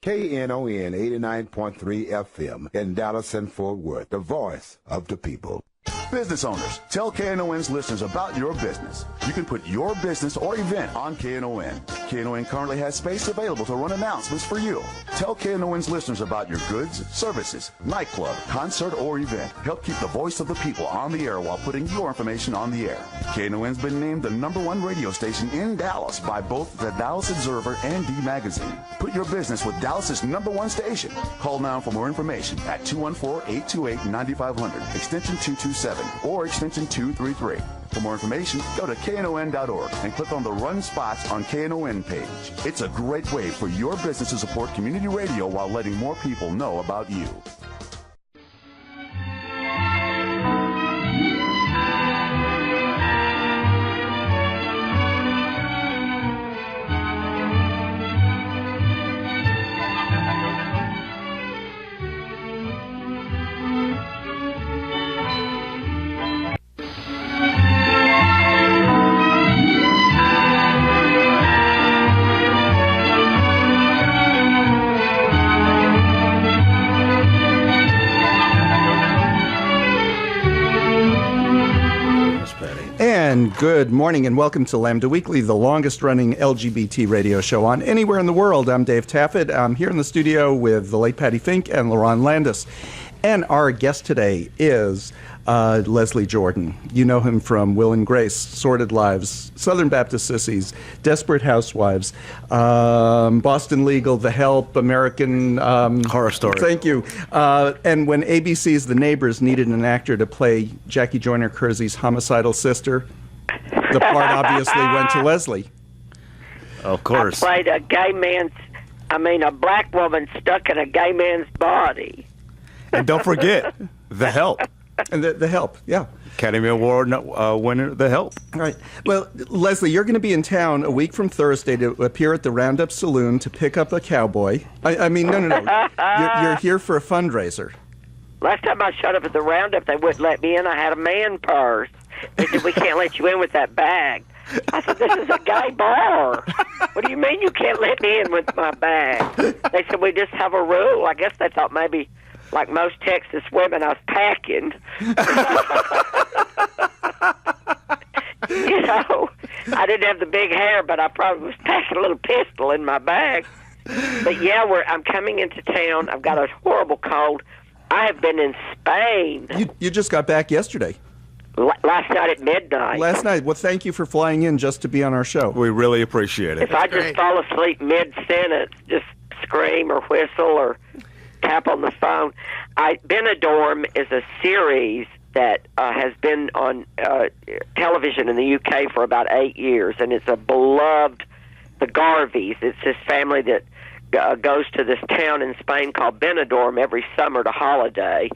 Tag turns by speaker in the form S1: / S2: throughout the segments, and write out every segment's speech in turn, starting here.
S1: Knon 89.3 FM in Dallas and Fort Worth, the voice of the people.
S2: Business owners, tell KNON's listeners about your business. You can put your business or event on KNON. KNON currently has space available to run announcements for you. Tell KNON's listeners about your goods, services, nightclub, concert, or event. Help keep the voice of the people on the air while putting your information on the air. KNON's been named the #1 radio station in Dallas by both the Dallas Observer and D Magazine. Put your business with Dallas's #1 station. Call now for more information at 214-828-9500, extension 227. Or extension 233. For more information, go to knon.org and click on the Run Spots on KNON page. It's a great way for your business to support community radio while letting more people know about you.
S3: Good morning and welcome to Lambda Weekly, the longest-running LGBT radio show on anywhere in the world. I'm Dave Taffet. I'm here in the studio with the late Pattie Fink and Lerone Landis. And our guest today is Leslie Jordan. You know him from Will and Grace, Sordid Lives, Southern Baptist Sissies, Desperate Housewives, Boston Legal, The Help, American
S4: Horror Story.
S3: Thank you. And when ABC's The Neighbors needed an actor to play Jackie Joyner Kersee's homicidal sister, the part obviously went to Leslie.
S4: Of course.
S5: I played a black woman stuck in a gay man's body.
S4: And don't forget, The Help.
S3: And the Help, yeah.
S4: Academy Award winner, The Help.
S3: All right. Well, Leslie, you're going to be in town a week from Thursday to appear at the Round-Up Saloon to pick up a cowboy. I mean, no. You're here for a fundraiser.
S5: Last time I showed up at the Roundup, they wouldn't let me in. I had a man purse. They said, we can't let you in with that bag. I said, this is a gay bar. What do you mean you can't let me in with my bag? They said, we just have a rule. I guess they thought maybe, like most Texas women, I was packing. You know, I didn't have the big hair, but I probably was packing a little pistol in my bag. But yeah, I'm coming into town. I've got a horrible cold. I have been in Spain.
S3: You just got back yesterday.
S5: Last night at midnight.
S3: Last night. Well, thank you for flying in just to be on our show.
S4: We really appreciate it.
S5: If I just fall asleep mid-sentence, just scream or whistle or tap on the phone. Benidorm is a series that has been on television in the UK for about 8 years, and it's a beloved, the Garveys. It's this family that goes to this town in Spain called Benidorm every summer to holiday.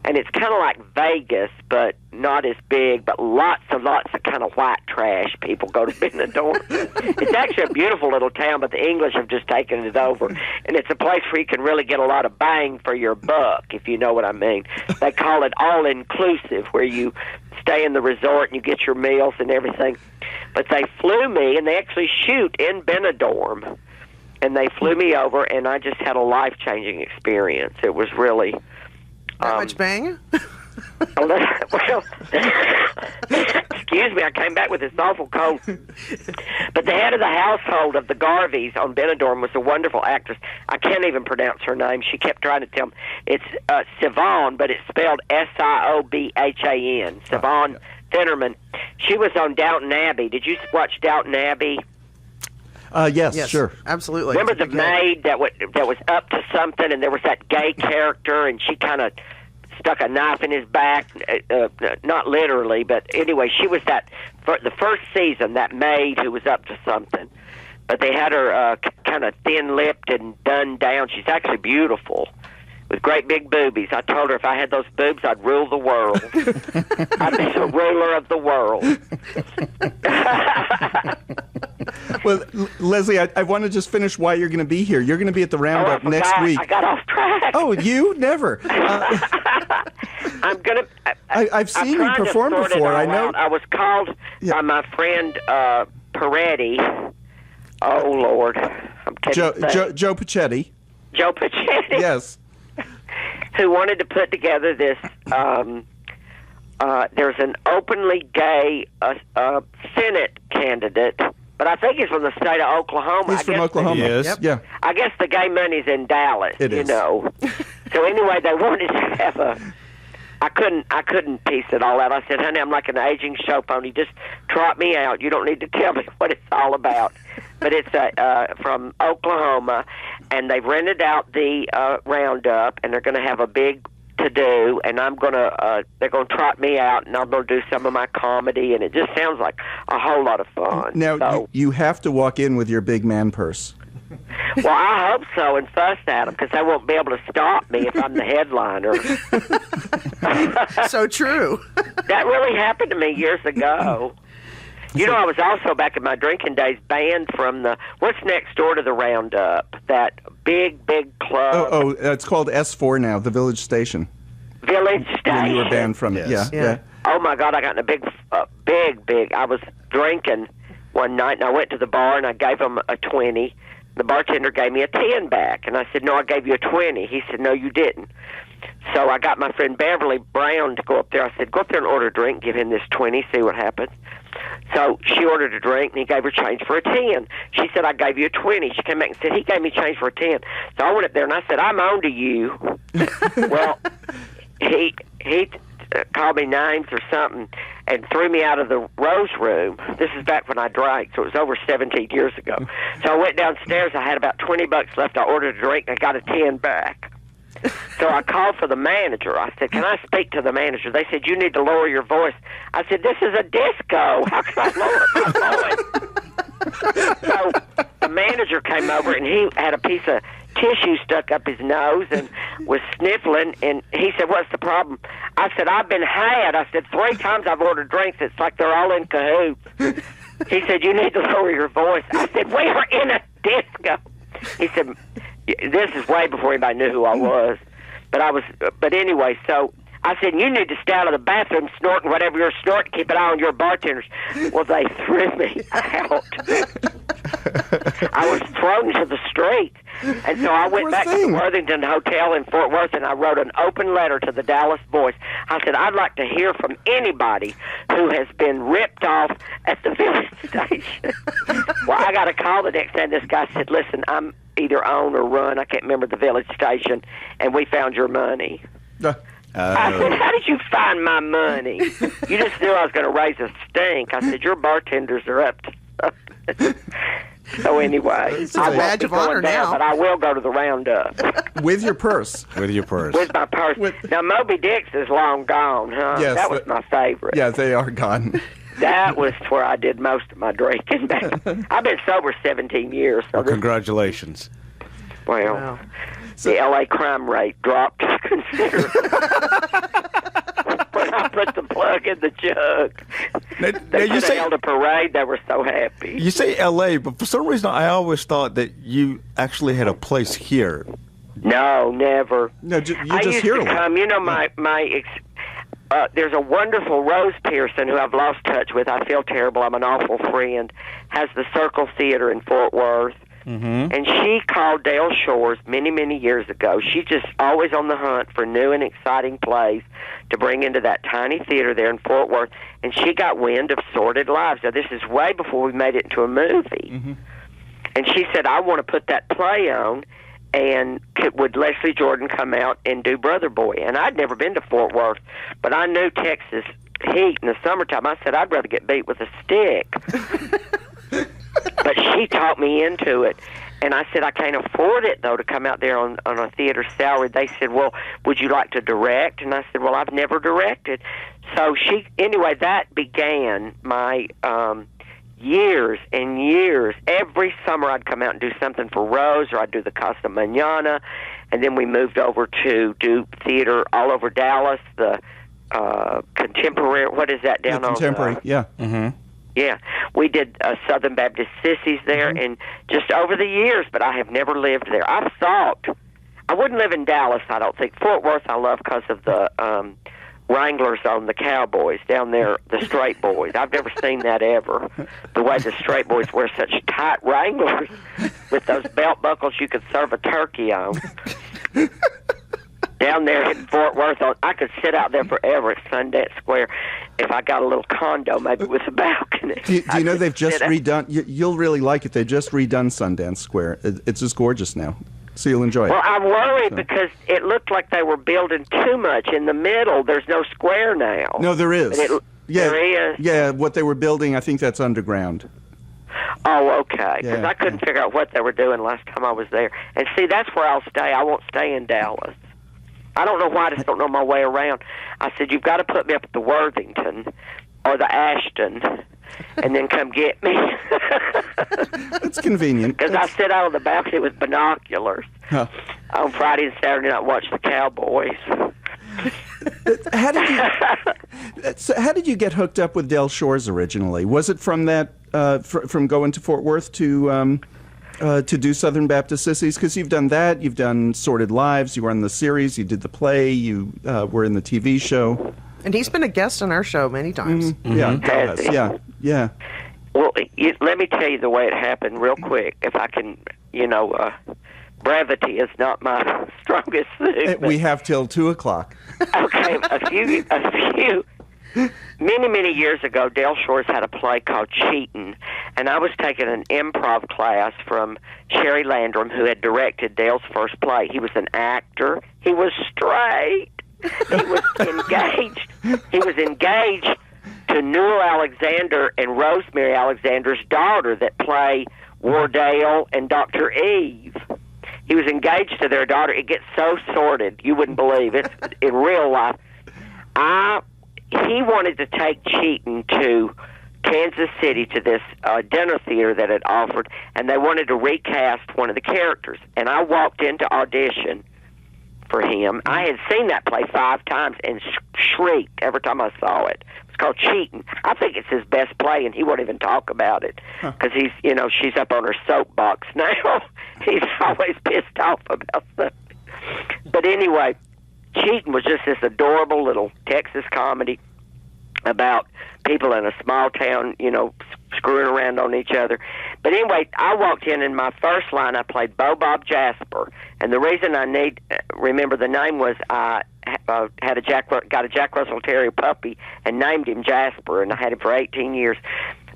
S5: And it's kind of like Vegas, but not as big, but lots of kind of white trash people go to Benidorm. It's actually a beautiful little town, but the English have just taken it over. And it's a place where you can really get a lot of bang for your buck, if you know what I mean. They call it all-inclusive, where you stay in the resort and you get your meals and everything. But they flew me, and they actually shoot in Benidorm. And they flew me over, and I just had a life-changing experience. It was really...
S6: That much bang?
S5: Well, excuse me, I came back with this awful cold. But the head of the household of the Garveys on Benidorm was a wonderful actress. I can't even pronounce her name. She kept trying to tell me. It's Siobhan, but it's spelled Siobhan. Siobhan Finnerman. She was on Downton Abbey. Did you watch Downton Abbey?
S3: Yes, sure.
S6: Absolutely.
S5: Remember the maid that was up to something, and there was that gay character, and she kind of stuck a knife in his back, not literally, but anyway, she was the first season, that maid who was up to something. But they had her kind of thin-lipped and done down. She's actually beautiful, with great big boobies. I told her if I had those boobs, I'd rule the world. I'd be the ruler of the world.
S3: Well, Leslie, I want to just finish why you're going to be here. You're going to be at the Roundup next week.
S5: I got off track.
S3: Oh, you? Never.
S5: I'm going to...
S3: I've seen you perform before. I know.
S5: I was called by my friend Peretti. Oh, Lord. I'm
S3: Joe Pacetti.
S5: Joe Pachetti.
S3: Yes.
S5: Who wanted to put together this. There's an openly gay Senate candidate, but I think he's from the state of Oklahoma.
S3: He's from Oklahoma.
S4: Yes.
S3: Yep. Yeah.
S5: I guess the gay money's in Dallas.
S3: It is.
S5: You know. So anyway, they wanted to have a. I couldn't piece it all out. I said, honey, I'm like an aging show pony. Just trot me out. You don't need to tell me what it's all about. But it's from Oklahoma, and they've rented out the Round-Up, and they're going to have a big to-do, and they're going to trot me out, and I'm going to do some of my comedy, and it just sounds like a whole lot of fun.
S3: Now, you have to walk in with your big man purse.
S5: Well, I hope so, and fuss at them, because they won't be able to stop me if I'm the headliner.
S6: So true.
S5: That really happened to me years ago. You know, I was also, back in my drinking days, banned from what's next door to the Round-Up, that big club.
S3: Oh, it's called S4 now, the Village Station.
S5: Village Station.
S3: When you were banned from it,
S4: Yes.
S3: yeah.
S5: Oh, my God, I got in a big, I was drinking one night, and I went to the bar, and I gave them a 20. The bartender gave me a 10 back, and I said, no, I gave you a 20. He said, no, you didn't. So I got my friend Beverly Brown to go up there. I said, go up there and order a drink, give him this 20, see what happens. So she ordered a drink, and he gave her change for a 10. She said, I gave you a 20. She came back and said, he gave me change for a 10. So I went up there, and I said, I'm on to you. Well, he called me names or something and threw me out of the Rose Room. This is back when I drank, so it was over 17 years ago. So I went downstairs. I had about $20 left. I ordered a drink, and I got a 10 back. So I called for the manager. I said, can I speak to the manager? They said, you need to lower your voice. I said, this is a disco. How can I lower my voice? So the manager came over, and he had a piece of tissue stuck up his nose and was sniffling, and he said, what's the problem? I said, I've been had. I said, 3 times I've ordered drinks. It's like they're all in cahoots. He said, you need to lower your voice. I said, we are in a disco. He said, this is way before anybody knew who I was. But anyway, so I said, you need to stay out of the bathroom snorting whatever you're snorting. Keep an eye on your bartenders. Well, they threw me out. I was thrown to the street. And so I went back to the Worthington Hotel in Fort Worth, and I wrote an open letter to the Dallas Voice. I said, I'd like to hear from anybody who has been ripped off at the Village Station. Well, I got a call the next day, and this guy said, listen, I'm either own or run. I can't remember the Village Station, and we found your money. I said, how did you find my money? You just knew I was going to raise a stink. I said, your bartenders are up to something. So anyway,
S6: it's a badge of honor now.
S5: But I will go to the Round-Up.
S3: With your purse.
S4: With your purse.
S5: With my purse. Now, Moby Dick's is long gone, huh?
S3: Yes,
S5: that was my favorite.
S3: Yeah, they are gone.
S5: That was where I did most of my drinking. I've been sober 17 years. So
S4: well, congratulations.
S5: Well, wow. The L.A. crime rate dropped considerably. When I put the plug in the jug. They held a parade. They were so happy.
S4: You say L.A., but for some reason I always thought that you actually had a place here.
S5: No, never.
S3: No, you just
S5: hear to come. You know, there's a wonderful Rose Pearson who I've lost touch with. I feel terrible. I'm an awful friend. Has the Circle Theater in Fort Worth. Mm-hmm. And she called Dale Shores many, many years ago. She's just always on the hunt for new and exciting plays to bring into that tiny theater there in Fort Worth. And she got wind of Sordid Lives. Now, this is way before we made it into a movie. Mm-hmm. And she said, I want to put that play on. And would Leslie Jordan come out and do Brother Boy? And I'd never been to Fort Worth, but I knew Texas heat in the summertime. I said, I'd rather get beat with a stick. But she talked me into it. And I said, I can't afford it, though, to come out there on a theater salary. They said, well, would you like to direct? And I said, well, I've never directed. So anyway, that began my years and years. Every summer I'd come out and do something for Rose, or I'd do the Casa Mañana. And then we moved over to do theater all over Dallas, the Contemporary, what is that down on?
S3: Contemporary, yeah. Mm-hmm.
S5: Yeah, we did Southern Baptist Sissies there, mm-hmm. and just over the years, but I have never lived there. I've thought I wouldn't live in Dallas, I don't think. Fort Worth I love because of the Wranglers on the Cowboys down there, the straight boys. I've never seen that ever, the way the straight boys wear such tight Wranglers. with those belt buckles you could serve a turkey on. Down there in Fort Worth, I could sit out there forever at Sundance Square if I got a little condo, maybe with a balcony.
S3: Do you know they've just redone? You'll really like it. They've just redone Sundance Square. It's just gorgeous now, so you'll enjoy it.
S5: Well, I'm worried because it looked like they were building too much in the middle. There's no square now.
S3: No, there is.
S5: There is?
S3: Yeah, what they were building, I think that's underground.
S5: Oh, okay. Because
S3: Yeah,
S5: I couldn't figure out what they were doing last time I was there. And see, that's where I'll stay. I won't stay in Dallas. I don't know why. I just don't know my way around. I said, you've got to put me up at the Worthington or the Ashton and then come get me.
S3: It's convenient.
S5: Because I sit out on the balcony with binoculars on Friday and Saturday night, watch the Cowboys.
S3: How did you get hooked up with Del Shores originally? Was it from that from going to Fort Worth to do Southern Baptist Sissies? Because you've done that, you've done Sordid Lives, you were on the series, you did the play, you were in the TV show.
S6: And he's been a guest on our show many times.
S3: Mm-hmm. Yeah.
S5: Well, let me tell you the way it happened real quick, if I can, brevity is not my strongest suit.
S3: We have till 2 o'clock.
S5: Okay, many years ago, Del Shores had a play called Cheatin', and I was taking an improv class from Sherry Landrum, who had directed Dale's first play. He was an actor. He was straight. He was engaged. He was engaged to Newell Alexander and Rosemary Alexander's daughter that play Wardale and Dr. Eve. He was engaged to their daughter. It gets so sordid, you wouldn't believe it. In real life, he wanted to take Cheatin' to Kansas City to this dinner theater that had offered, and they wanted to recast one of the characters. And I walked into audition for him. I had seen that play 5 times and shrieked every time I saw it. It's called Cheatin'. I think it's his best play, and he won't even talk about it because he's, she's up on her soapbox now. He's always pissed off about something. But anyway, Cheatin' was just this adorable little Texas comedy about people in a small town, screwing around on each other. But anyway, I walked in, and my first line, I played Bo Bob Jasper. And the reason I remember the name was I got a Jack Russell Terrier puppy and named him Jasper, and I had him for 18 years.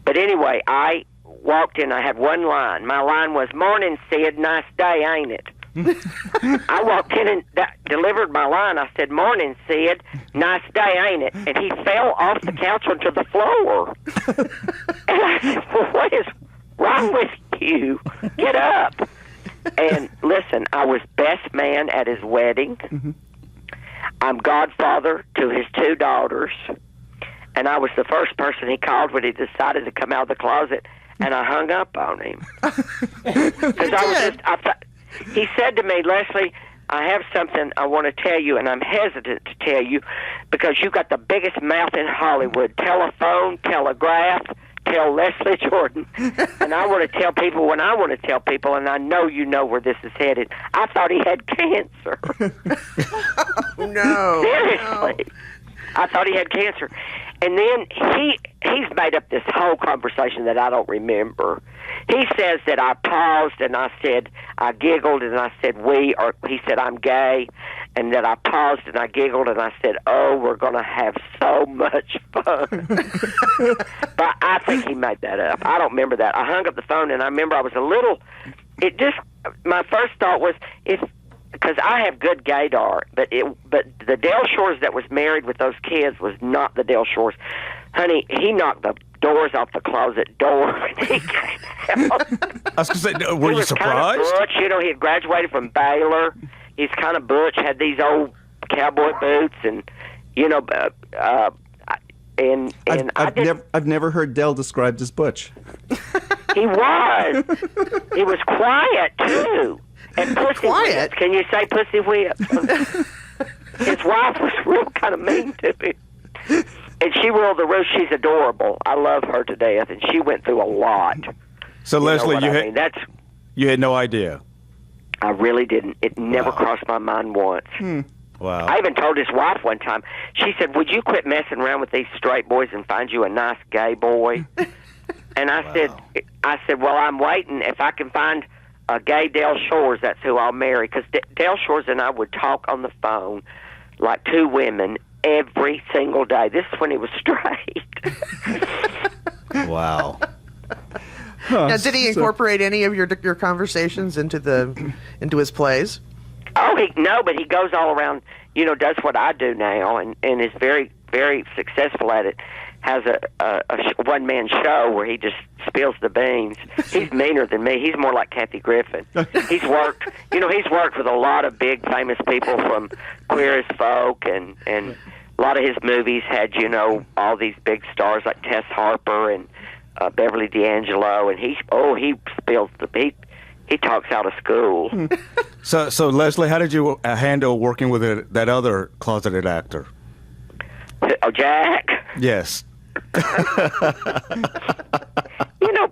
S5: But anyway, I walked in, I had one line. My line was, "Morning, Sid, nice day, ain't it?" I walked in and delivered my line. I said, "Morning, Sid, nice day, ain't it?" And he fell off the couch onto the floor. And I said, "Well, what is wrong with you? Get up." And listen, I was best man at his wedding. Mm-hmm. I'm godfather to his 2 daughters. And I was the first person he called when he decided to come out of the closet. And I hung up on him. Because he said to me, "Leslie, I have something I want to tell you, and I'm hesitant to tell you because you've got the biggest mouth in Hollywood. Telephone, telegraph, tell Leslie Jordan." And I want to tell people when I want to tell people, and I know you know where this is headed. I thought he had cancer.
S6: No.
S5: Seriously. No. I thought he had cancer. And then he's made up this whole conversation that I don't remember. He says that I paused and I giggled and I said or he said I'm gay, and that I paused and I giggled and I said, "Oh, we're going to have so much fun." But I think he made that up. I don't remember that. I hung up the phone and I remember I was my first thought was, because I have good gaydar, but the Del Shores that was married with those kids was not the Del Shores. Honey, he knocked the doors off the closet door when he came out.
S4: I was going to say, were you surprised?
S5: Kind of butch, he had graduated from Baylor. He's kind of butch, had these old cowboy boots, and
S3: I've nenever heard Del described as butch.
S5: He was. He was quiet too. And pussy
S6: quiet?
S5: Whip. Can you say pussy whip? His wife was real kind of mean to him. And she ruled the roost. She's adorable. I love her to death, and she went through a lot.
S4: So, Leslie, you had no idea?
S5: I really didn't. It never crossed my mind once.
S4: Wow.
S5: I even told his wife one time, she said, "Would you quit messing around with these straight boys and find you a nice gay boy?" And I said, "Well, I'm waiting. If I can find gay Dale Shores, that's who I'll marry, because Dale Shores and I would talk on the phone like two women every single day. This is when he was straight.
S4: Wow.
S6: Now, did he incorporate any of your conversations into his plays?
S5: Oh, but he goes all around, does what I do now, and is very, very successful at it. Has a one-man show where he just spills the beans. He's meaner than me. He's more like Kathy Griffin. He's worked with a lot of big famous people from Queer as Folk, and a lot of his movies had, all these big stars like Tess Harper and Beverly D'Angelo, and he spills the beans. He talks out of school.
S4: So Leslie, how did you handle working with that other closeted actor?
S5: Oh, Jack?
S4: Yes.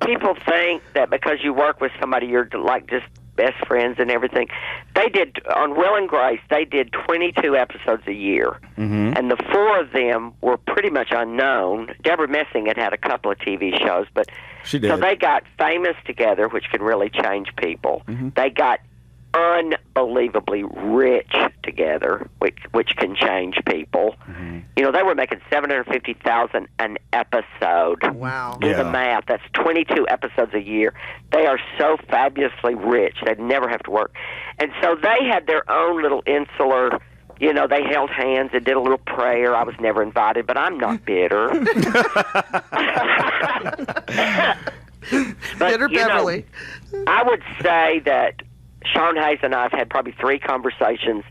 S5: People think that because you work with somebody, you're like just best friends and everything. They did, on Will and Grace, they did 22 episodes a year. Mm-hmm. And the four of them were pretty much unknown. Deborah Messing had a couple of TV shows, but
S4: she did.
S5: So they got famous together, which can really change people. Mm-hmm. They got unbelievably rich together, which can change people. Mm-hmm. They were making $750,000 an episode.
S6: Wow!
S5: Do the math. That's 22 episodes a year. They are so fabulously rich; they'd never have to work. And so they had their own little insular. They held hands and did a little prayer. I was never invited, but I'm not bitter.
S6: Bitter Beverly.
S5: I would say that Sean Hayes and I have had probably 3 conversations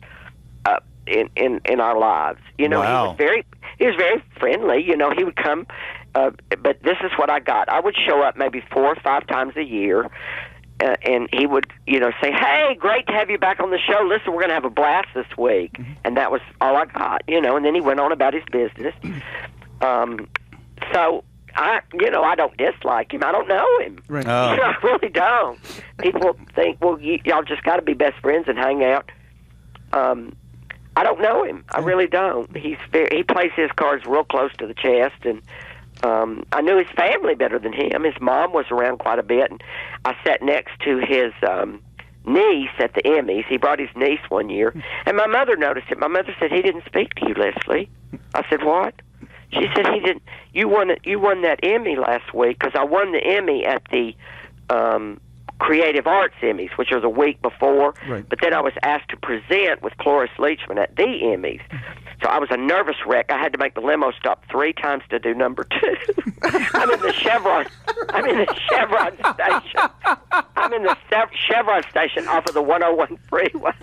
S5: in our lives.
S4: Wow.
S5: He was very friendly. He would come, but this is what I got. I would show up maybe 4 or 5 times a year, and he would, say, "Hey, great to have you back on the show. Listen, we're going to have a blast this week." Mm-hmm. And that was all I got, and then he went on about his business. So I don't dislike him. I don't know him.
S3: Right.
S4: Oh.
S5: I really don't. People think, well, y'all just got to be best friends and hang out. I don't know him. I really don't. He plays his cards real close to the chest, and I knew his family better than him. His mom was around quite a bit, and I sat next to his niece at the Emmys. He brought his niece one year, and my mother noticed it. My mother said, "He didn't speak to you, Leslie." I said, "What?" She said, "He didn't. You won that Emmy last week, because I won the Emmy at the Creative Arts Emmys, which was a week before.
S3: Right.
S5: But then I was asked to present with Cloris Leachman at the Emmys. So I was a nervous wreck. I had to make the limo stop 3 times to do number 2. I'm in the Chevron station. I'm in the Chevron station off of the 101 freeway.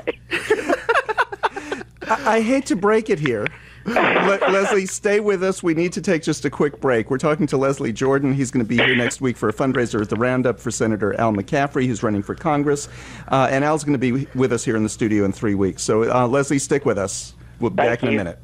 S3: I hate to break it here. Leslie, stay with us. We need to take just a quick break. We're talking to Leslie Jordan. He's going to be here next week for a fundraiser at the Round-Up for Senator Al McAffree, who's running for Congress. And Al's going to be with us here in the studio in 3 weeks. So, Leslie, stick with us. We'll be back in a minute.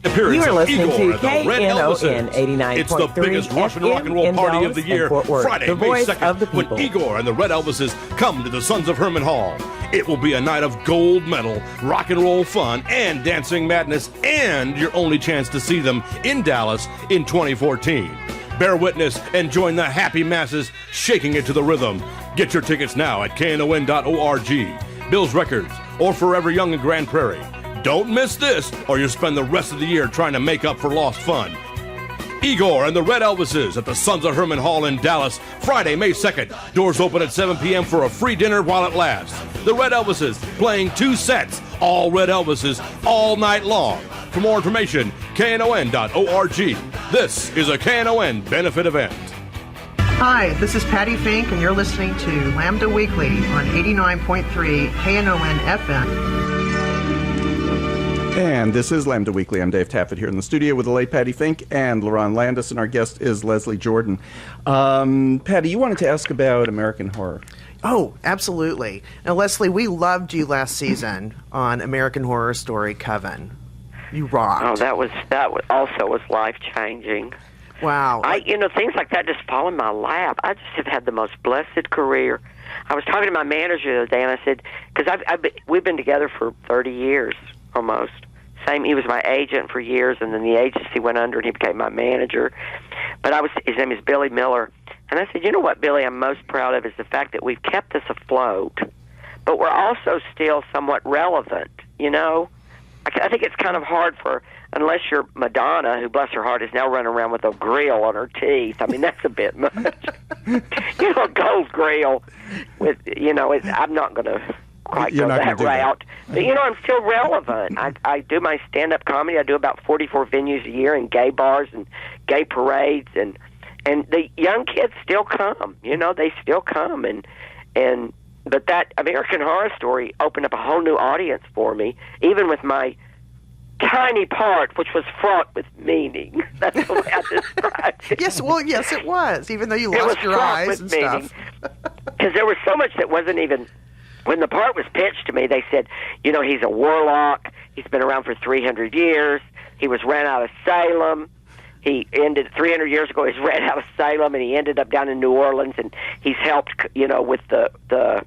S7: You are listening to KNON 89.3
S8: It's the biggest Russian rock and roll party of the year, Friday,
S7: the
S8: May
S7: voice
S8: 2nd,
S7: of the people.
S8: when Igor and the Red Elvises come to the Sons of Herman Hall. It will be a night of gold medal, rock and roll fun, and dancing madness, and your only chance to see them in Dallas in 2014. Bear witness and join the happy masses shaking it to the rhythm. Get your tickets now at knon.org, Bill's Records, or Forever Young in Grand Prairie. Don't miss this, or you'll spend the rest of the year trying to make up for lost fun. Igor and the Red Elvises at the Sons of Herman Hall in Dallas, Friday, May 2nd. Doors open at 7 p.m. for a free dinner while it lasts. The Red Elvises playing 2 sets, all Red Elvises, all night long. For more information, knon.org. This is a KNON benefit event.
S6: Hi, this is Pattie Fink, and you're listening to Lambda Weekly on 89.3 KNON FM.
S3: And this is Lambda Weekly. I'm Dave Taffet here in the studio with the late Pattie Fink and Lerone Landis, and our guest is Leslie Jordan. Pattie, you wanted to ask about American Horror.
S6: Oh, absolutely. Now, Leslie, we loved you last season on American Horror Story Coven. You rocked.
S5: Oh, that was also was life changing.
S6: Wow.
S5: Things like that just fall in my lap. I just have had the most blessed career. I was talking to my manager the other day, and I said, because we've been together for 30 years almost. He was my agent for years, and then the agency went under, and he became my manager. But his name is Billy Miller, And I said, you know what, Billy, I'm most proud of is the fact that we've kept this afloat, but we're also still somewhat relevant, you know? I think it's kind of hard unless you're Madonna, who, bless her heart, is now running around with a grill on her teeth. I mean, that's a bit much. A gold grill with, I'm not going to quite go that route. But, I'm still relevant. I do my stand-up comedy. I do about 44 venues a year in gay bars and gay parades, and the young kids still come. They still come, but that American Horror Story opened up a whole new audience for me, even with my tiny part, which was fraught with meaning. That's the way I described it.
S6: Yes, it was, even though you lost your eyes and stuff.
S5: Because there was so much that wasn't even... When the part was pitched to me, they said, he's a warlock. He's been around for 300 years. He was ran out of Salem. He ended 300 years ago. He's ran out of Salem, and he ended up down in New Orleans, and he's helped, with the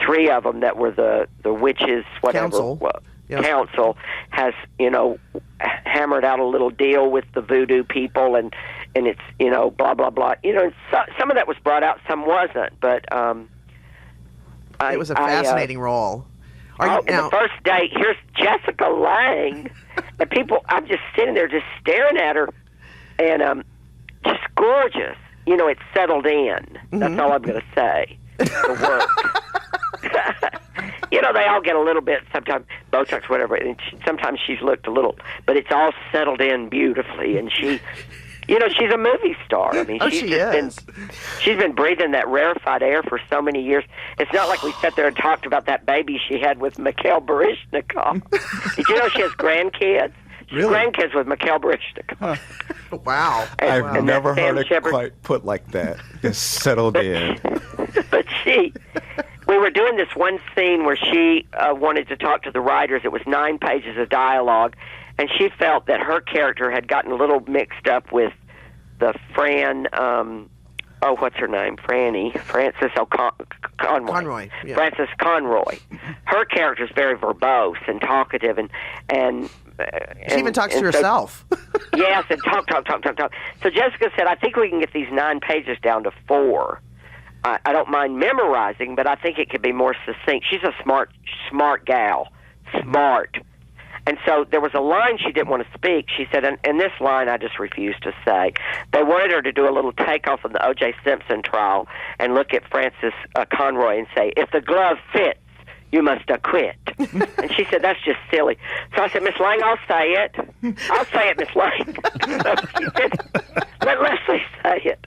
S5: three of them that were the witches, whatever. Council has, hammered out a little deal with the voodoo people, and it's, blah, blah, blah. Some of that was brought out, some wasn't, but
S6: it was a fascinating role.
S5: The first date, here's Jessica Lange, and people, I'm just sitting there just staring at her, and just gorgeous. It's settled in. That's all I'm going to say. The work. They all get a little bit, sometimes Botox, whatever, and sometimes she's looked a little, but it's all settled in beautifully, and she... she's a movie star. I mean, she's been breathing that rarefied air for so many years. It's not like we sat there and talked about that baby she had with Mikhail Baryshnikov. Did you know she has grandkids?
S3: Really?
S5: Grandkids with Mikhail Baryshnikov.
S6: Wow.
S4: I've never heard it quite put like that. It's settled in.
S5: But we were doing this one scene where she wanted to talk to the writers. It was 9 pages of dialogue. And she felt that her character had gotten a little mixed up with the what's her name? Frances Conroy.
S6: Conroy, yeah.
S5: Frances Conroy. Her character is very verbose and talkative, and
S6: she even talks to herself.
S5: Yes, and talk. So Jessica said, I think we can get these 9 pages down to 4. I don't mind memorizing, but I think it could be more succinct. She's a smart gal. Smart. And so there was a line she didn't want to speak. She said, and this line I just refused to say. They wanted her to do a little takeoff of the O.J. Simpson trial and look at Frances Conroy and say, if the glove fits, you must acquit. And she said, that's just silly. So I said, Miss Lang, I'll say it. I'll say it, Miss Lang. So she said, let Leslie say it.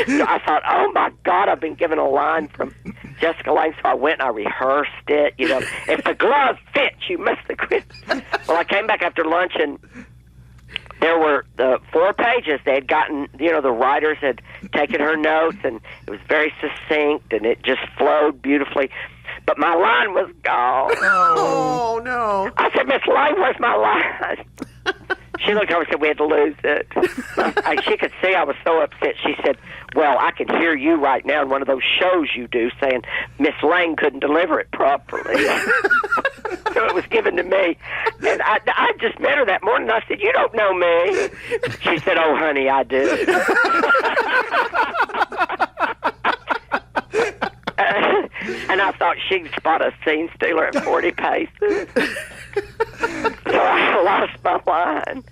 S5: So I thought, oh, my God, I've been given a line from Jessica Lange, so I went and I rehearsed it. If the glove fits, you must acquit. Well, I came back after lunch, and there were 4 pages. They had gotten, the writers had taken her notes, and it was very succinct, and it just flowed beautifully. But my line was gone.
S6: Oh, no.
S5: I said, Miss Lange, where's my line? She looked over and said, we had to lose it. She could see I was so upset. She said, well, I can hear you right now in one of those shows you do saying Miss Lang couldn't deliver it properly. So it was given to me. And I just met her that morning. I said, you don't know me. She said, oh, honey, I do. And I thought she'd spot a scene stealer at 40 paces. So I lost my line.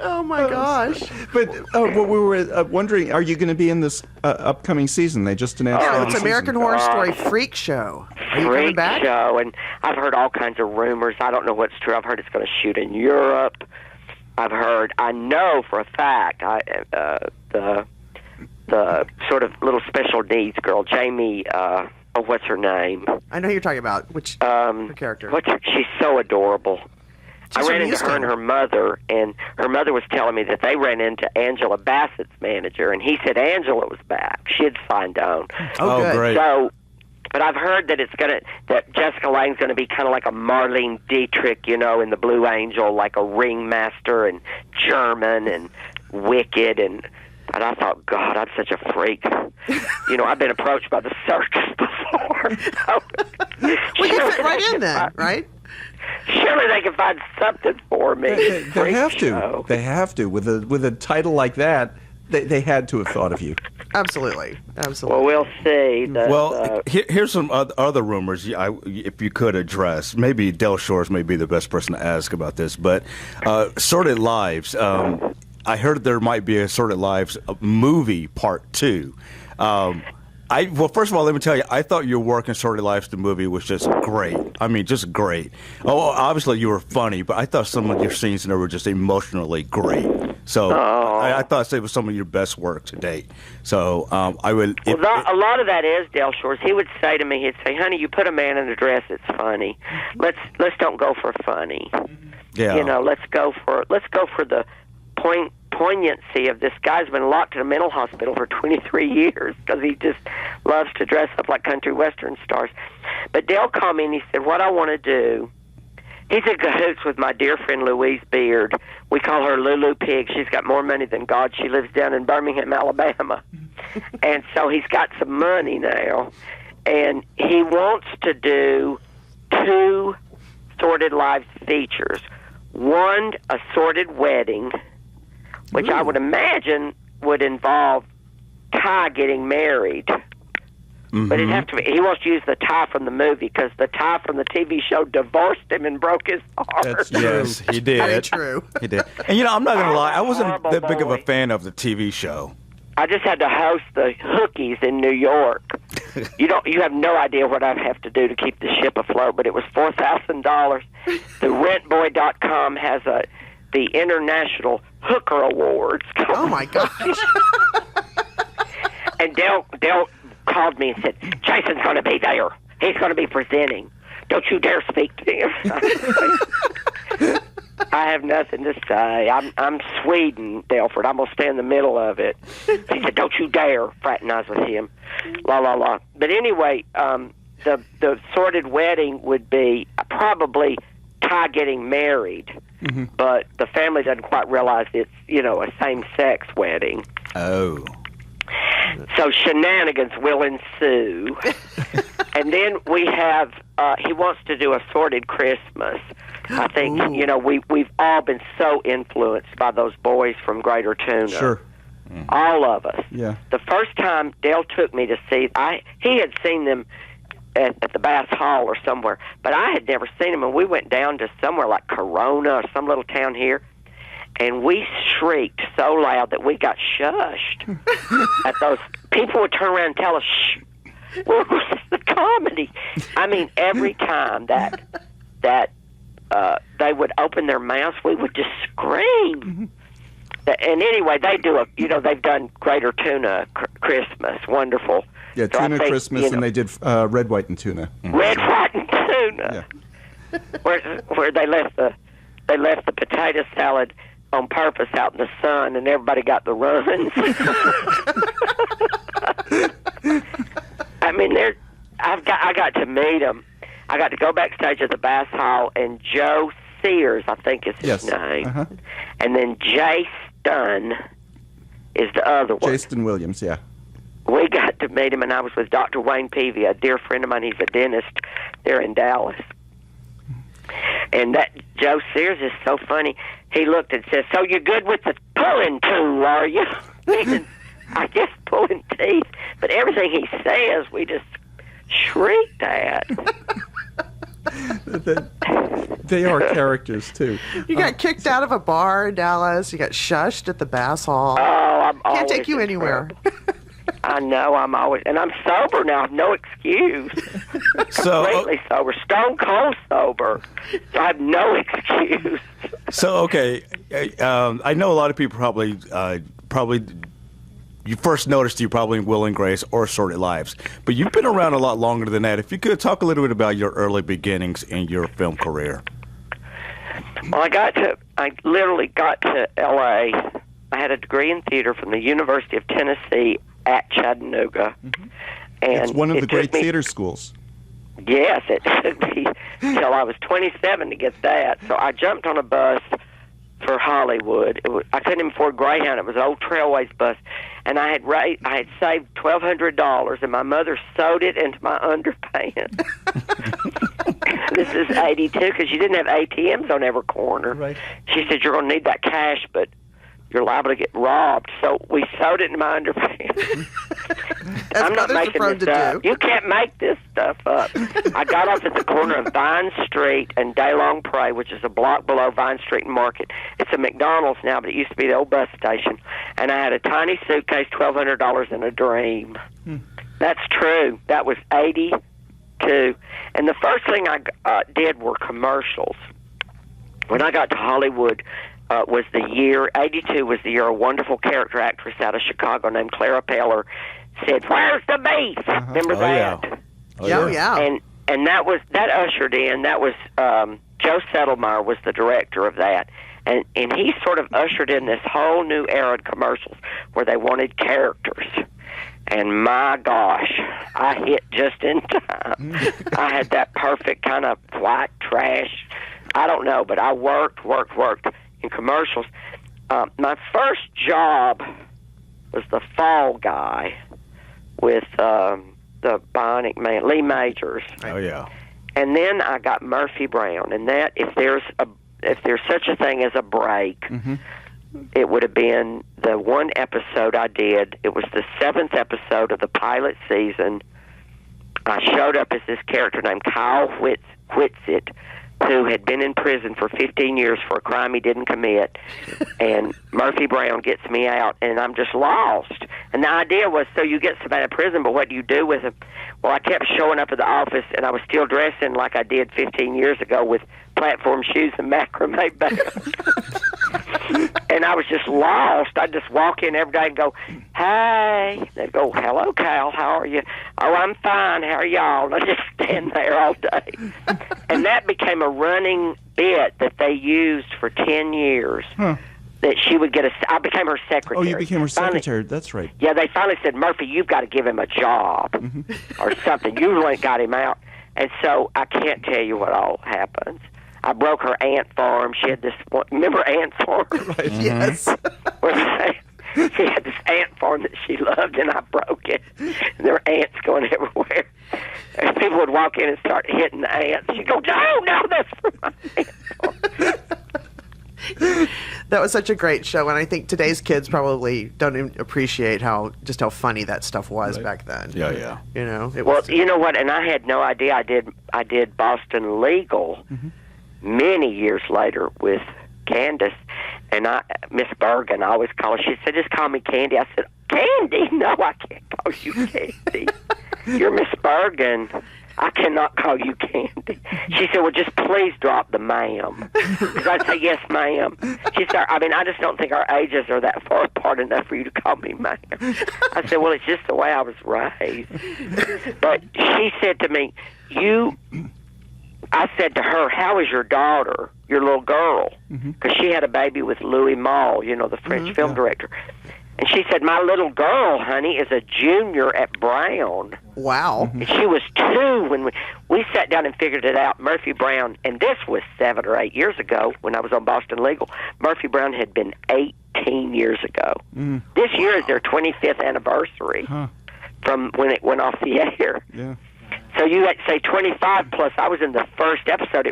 S6: Oh, my gosh.
S3: But we were wondering, are you going to be in this upcoming season? They just announced
S6: it's American Horror Story Freak Show. Are you coming back?
S5: Freak Show, and I've heard all kinds of rumors. I don't know what's true. I've heard it's going to shoot in Europe. I know for a fact, the sort of little special needs girl, Jamie, what's her name?
S6: I know who you're talking about. Which her character?
S5: She's so adorable.
S6: She's
S5: I ran into her and her mother, and her mother was telling me that they ran into Angela Bassett's manager, and he said Angela was back. She had signed on.
S6: Oh, good.
S4: Great.
S5: So, but I've heard that that Jessica Lange's going to be kind of like a Marlene Dietrich, in the Blue Angel, like a ringmaster and German and wicked and I thought, God, I'm such a freak. I've been approached by the circus before.
S6: Well, you fit right in then, right?
S5: Surely they can find something for me.
S3: They have to. They have to. With a title like that, They had to have thought of you.
S6: Absolutely.
S5: Well, we'll see.
S4: Here's some other rumors if you could address. Maybe Del Shores may be the best person to ask about this, but Sordid Lives, I heard there might be a Sordid Lives movie part 2. Well, first of all, let me tell you, I thought your work in Sordid Lives, the movie, was just great. I mean, just great. Oh, obviously you were funny, but I thought some of your scenes in there were just emotionally great. So I thought it was some of your best work to date. So I would.
S5: A lot of that is Del Shores. He would say to me, he'd say, "Honey, you put a man in a dress, it's funny. Let's don't go for funny.
S4: Yeah.
S5: Let's go for the poignancy of this guy's been locked in a mental hospital for 23 years because he just loves to dress up like country western stars." But Dale called me and he said, "What I want to do." He's in cahoots with my dear friend Louise Beard. We call her Lulu Pig. She's got more money than God. She lives down in Birmingham, Alabama. And so he's got some money now. And he wants to do 2 Sordid Lives features. One, a sordid wedding, which I would imagine would involve Ty getting married. But it'd have to be. He wants to use the Ty from the movie because the Ty from the TV show divorced him and broke his heart.
S3: That's true.
S4: Yes, he did.
S6: Very true.
S4: He did. And I'm not going to lie, I wasn't that big of a fan of the TV show.
S5: I just had to host the Hookies in New York. You have no idea what I'd have to do to keep the ship afloat, but it was $4,000. The rentboy.com has the International Hooker Awards.
S6: Oh my gosh.
S5: And Dale called me and said, "Jason's going to be there. He's going to be presenting. Don't you dare speak to him." I have nothing to say. I'm Sweden, Delford. I'm going to stay in the middle of it. He said, "Don't you dare fraternize with him." La, la, la. But anyway, the sordid wedding would be probably Ty getting married. But the family doesn't quite realize it's, a same-sex wedding.
S4: Oh.
S5: So shenanigans will ensue. And then we have, he wants to do a sordid Christmas. I think, we've all been so influenced by those boys from Greater Tuna.
S3: Sure.
S5: All of us.
S3: Yeah.
S5: The first time Dale took me to see, he had seen them at the Bass Hall or somewhere, but I had never seen them, and we went down to somewhere like Corona or some little town here, and we shrieked so loud that we got shushed. At those people would turn around and tell us, "Shh, where's the comedy?" I mean, every time that they would open their mouths, we would just scream. And anyway, they do they've done Greater Tuna Christmas, wonderful.
S3: Yeah,
S5: so
S3: Tuna Christmas, and they did Red, White, and Tuna.
S5: Red, White, and Tuna.
S3: Yeah.
S5: Where they left the potato salad on purpose out in the sun, and everybody got the runs. I mean, I got to meet them. I got to go backstage at the Bass Hall, and Joe Sears, I think is his name, and then Jay Stun is the other one.
S3: Jason Williams, yeah.
S5: We got to meet him, and I was with Dr. Wayne Peavy, a dear friend of mine. He's a dentist there in Dallas. And that Joe Sears is so funny. He looked and said, "So you're good with the pulling tool, are you?" I guess pulling teeth. But everything he says, we just shrieked at.
S3: They are characters, too.
S6: You got kicked out of a bar in Dallas. You got shushed at the Bass Hall.
S5: Oh,
S6: Can't take you anywhere.
S5: I know, I'm sober now, no excuse. Completely sober, stone cold sober. So I have no excuse.
S4: So, okay, I know a lot of people probably you first noticed you probably in Will and Grace or Sordid Lives, but you've been around a lot longer than that. If you could talk a little bit about your early beginnings in your film career.
S5: Well, I literally got to L.A. I had a degree in theater from the University of Tennessee at Chattanooga. And
S3: it's one of the great theater schools.
S5: Yes, it took me till I was 27 to get that. So I jumped on a bus for Hollywood. I couldn't even afford Greyhound. It was an old Trailways bus. And I had saved $1,200, and my mother sewed it into my underpants. This is 82, because you didn't have ATMs on every corner.
S3: Right.
S5: She said, "You're going to need that cash, but you're liable to get robbed. So we sewed it in my underpants. I'm not making this up. You can't make this stuff up. I got off at the corner of Vine Street and DeLong Prairie, which is a block below Vine Street and Market. It's a McDonald's now, but it used to be the old bus station. And I had a tiny suitcase, $1,200, and a dream. That's true. That was 82. And the first thing I did were commercials. When I got to Hollywood, was the year, 82 was the year a wonderful character actress out of Chicago named Clara Peller said, "Where's the beef?" Remember that?
S6: Yeah.
S5: Yeah. And that ushered in, that was, Joe Settlemeyer was the director of that. And he sort of ushered in this whole new era of commercials where they wanted characters. And my gosh, I hit just in time. I had that perfect kind of white trash. I don't know, but I worked in commercials. My first job was the Fall Guy with the Bionic Man, Lee Majors.
S4: Oh yeah.
S5: And then I got Murphy Brown, and that if there's such a thing as a break, it would have been the one episode I did. It was the 7th episode of the pilot season. I showed up as this character named Kyle Whitsitt, who had been in prison for 15 years for a crime he didn't commit. And Murphy Brown gets me out, and I'm just lost. And the idea was, so you get somebody in prison, but what do you do with him? Well, I kept showing up at the office, and I was still dressing like I did 15 years ago with platform shoes and macrame bags. And I was just lost. I'd just walk in every day and go, "Hey." They'd go, "Hello, Cal, how are you?" "Oh, I'm fine, how are y'all?" And I'd just stand there all day. And that became a running bit that they used for 10 years. That she would get I became her secretary.
S3: Oh, you became her secretary. That's right.
S5: Yeah, they finally said, "Murphy, you've got to give him a job or something. You really got him out." And so I can't tell you what all happens. I broke her ant farm. She had this one. Remember ant farm?
S3: Right. Yes.
S5: She had this ant farm that she loved, and I broke it. And there were ants going everywhere. And people would walk in and start hitting the ants. She'd go, no, that's for my ant farm.
S6: That was such a great show, and I think today's kids probably don't even appreciate how funny that stuff was back then.
S4: Yeah.
S6: You know.
S5: You know what? And I had no idea. I did Boston Legal many years later with Candace, and Miss Bergen, I always call her. She said, "Just call me Candy." I said, "Candy? No, I can't call you Candy. You're Miss Bergen. I cannot call you Candy." She said, "Well, just please drop the ma'am." Because I'd say, "Yes, ma'am." She said, I just don't think our ages are that far apart enough for you to call me ma'am. I said, "Well, it's just the way I was raised." But she said to me, I said to her, "How is your daughter, your little girl?" Because she had a baby with Louis Malle, the French film director. And she said, "My little girl, honey, is a junior at Brown."
S6: Wow.
S5: And she was 2 when we sat down and figured it out. Murphy Brown, and this was 7 or 8 years ago when I was on Boston Legal. Murphy Brown had been 18 years ago. This year is their 25th anniversary from when it went off the air.
S3: Yeah.
S5: So you had to say 25 plus. I was in the first episode.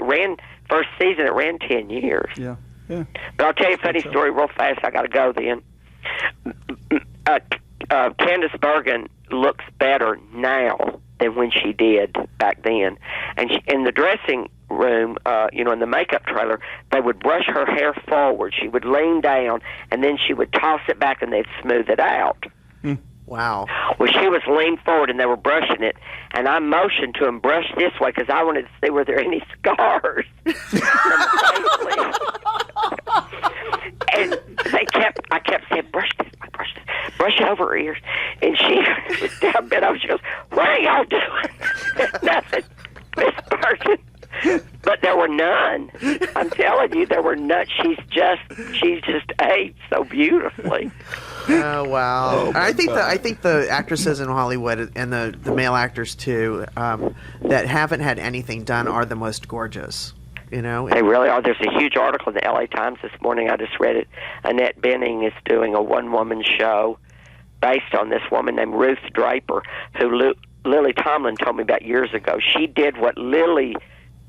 S5: First season, it ran 10 years.
S3: Yeah.
S5: But I'll tell you a funny story real fast. I got to go then. Candace Bergen looks better now than when she did back then. And in the dressing room, in the makeup trailer, they would brush her hair forward. She would lean down, and then she would toss it back, and they'd smooth it out.
S6: Wow.
S5: Well, she was leaned forward, and they were brushing it, and I motioned to them, brush this way, because I wanted to see were there any scars. And I kept saying, brush this way, brush it over her ears. And she was down bent over. She goes, "What are y'all doing?" Nothing, Miss Bergen. But there were none. I'm telling you, there were none. She's just aged so beautifully.
S6: Oh wow! I think the actresses in Hollywood and the male actors too that haven't had anything done are the most gorgeous. They
S5: really are. There's a huge article in the LA Times this morning. I just read it. Annette Bening is doing a one-woman show based on this woman named Ruth Draper, who Lily Tomlin told me about years ago. She did what Lily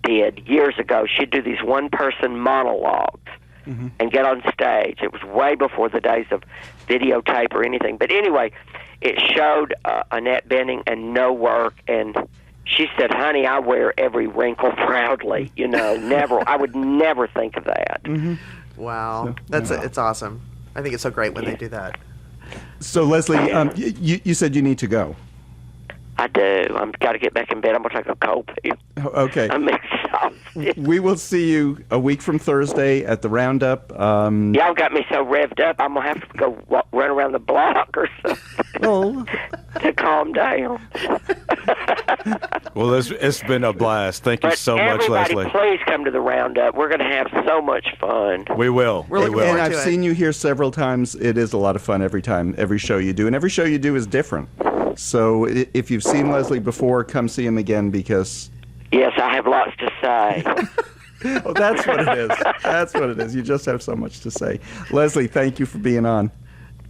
S5: did years ago. She'd do these one-person monologues and get on stage. It was way before the days of videotape or anything. But anyway, it showed Annette Bening and no work, and she said, "Honey, I wear every wrinkle proudly." Never. I would never think of that.
S6: Wow, it's awesome. I think it's so great when they do that.
S3: So, Leslie, you said you need to go.
S5: I do. I've got to get back in bed. I'm going to take a cold pill.
S3: Okay.
S5: I'm exhausted.
S3: We will see you a week from Thursday at the Round-Up.
S5: Y'all got me so revved up, I'm going to have to go run around the block or something to calm down.
S4: Well, it's been a blast. Thank you so much, Leslie.
S5: Please come to the Round-Up. We're going to have so much fun.
S4: We will.
S3: And I've seen you here several times. It is a lot of fun every show you do. And every show you do is different. So if you've seen Leslie before, come see him again because...
S5: Yes, I have lots to say.
S3: Oh, that's what it is. That's what it is. You just have so much to say. Leslie, thank you for being on.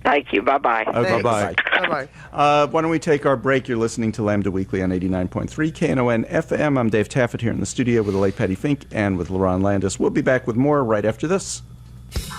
S5: Thank you. Bye-bye.
S3: Bye-bye. Bye-bye. Why don't we take our break? You're listening to Lambda Weekly on 89.3 Knon FM. I'm Dave Taffet here in the studio with the late Pattie Fink and with Lerone Landis. We'll be back with more right after this.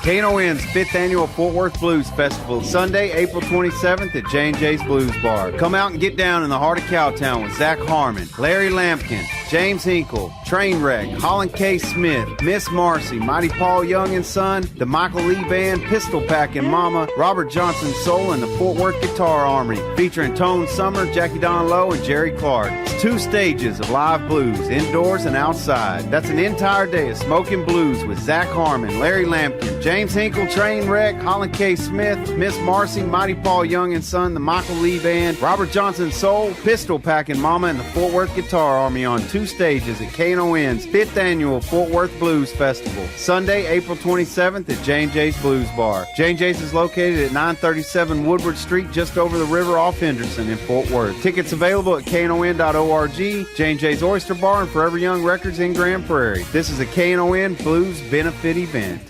S9: Knon's 5th Annual Fort Worth Blues Festival, Sunday, April 27th at J&J's Blues Bar. Come out and get down in the heart of Cowtown with Zach Harmon, Larry Lampkin, James Hinkle, Trainwreck, Holland K. Smith, Miss Marcy, Mighty Paul Young and Son, the Michael Lee Band, Pistol Pack and Mama, Robert Johnson Soul, and the Fort Worth Guitar Army, featuring Tone Summer, Jackie Don Lowe, and Jerry Clark. It's 2 stages of live blues, indoors and outside. That's an entire day of smoking blues with Zach Harmon, Larry Lampkin, James Hinkle, Trainwreck, Holland K. Smith, Miss Marcy, Mighty Paul Young and Son, the Michael Lee Band, Robert Johnson Soul, Pistol Pack and Mama, and the Fort Worth Guitar Army on 2 stages at Knon's 5th Annual Fort Worth Blues Festival, Sunday, April 27th at J&J's Blues Bar. J&J's is located at 937 Woodward Street, just over the river off Henderson in Fort Worth. Tickets available at knon.org, J&J's Oyster Bar, and Forever Young Records in Grand Prairie. This is a Knon Blues benefit event.